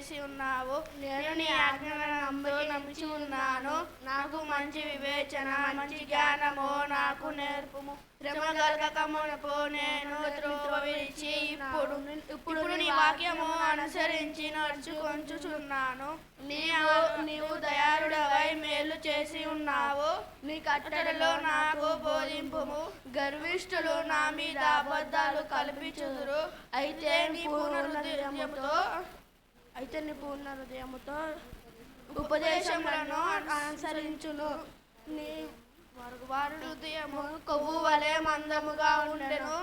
చేసి ఉన్నావు. నేను నీ ఆజ్ఞలను నమ్మించి ఉన్నాను. నాకు మంచి వివేచన, మంచి జ్ఞానము నాకు నేర్పుము. శ్రమ కలగకమునకు నేను త్రోవ విడిచి ఇప్పుడు నీ వాక్యము అనుసరించి నడుచుకొంచుచున్నాను. నీవు దయాళుడవై మేలు చేసి ఉన్నావు. నీ కట్టడలో నాకు బోధింపుము. గర్విష్ఠులు నా మీద అబద్ధాలు కల్పించుదురు. అయితే నీ పూర్ణ హృదయముతో ఉపదేశములను అనుసరించును. నీ వారి హృదయము కొవ్వు వలె మందముగా ఉండెను.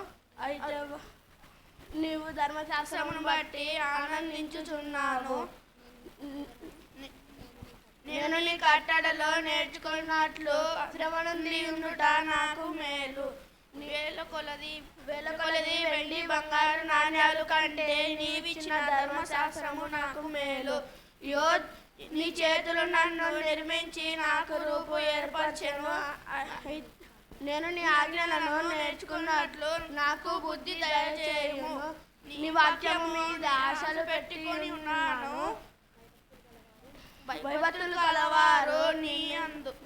అయితే నీవు ధర్మశాస్త్రమును బట్టి ఆనందించుచున్నాను. నేను నీ కట్టడలో నేర్చుకున్నట్లు శ్రమ నుండి ఉండుట నాకు మేలు. వేల కొలది వెండి బంగారు నాణ్యాలు కంటే నీవిచ్చిన ధర్మశాస్త్రము నాకు మేలు. నీ చేతులు నన్ను నిర్మించి నాకు రూపు ఏర్పరచెను. నేను నీ ఆజ్ఞలను నేర్చుకున్నట్లు నాకు బుద్ధి దయచేయుము. నీ వాక్యము మీద ఆశలు పెట్టుకొని ఉన్నాను. భయభక్తులు కలవారు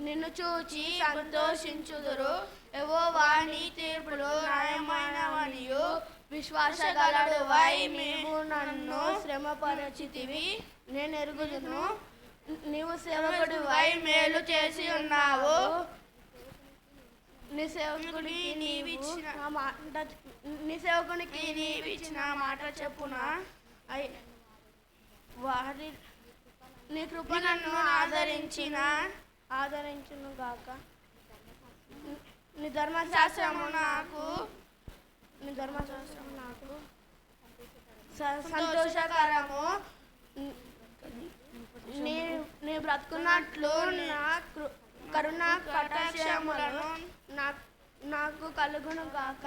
నిన్ను చూచి సంతోషించుదురు. యెహోవా నీ తీర్పులు న్యాయమైనవనియు విశ్వాసగలడువై నీవు నన్ను శ్రమపరచితివి నేను ఎరుగుదును. నీవు సేవకుడివై మేలు చేసి ఉన్నావు. నీ సేవకునికి నీవిచ్చిన మాట చెప్పున. వారి నీ కృప నన్ను ఆదరించును గాక. నీ ధర్మశాస్త్రము నాకు సంతోషకరము. నీ బ్రతుకున్నట్లు నా కరుణ కటాక్షములను నాకు కలుగును గాక.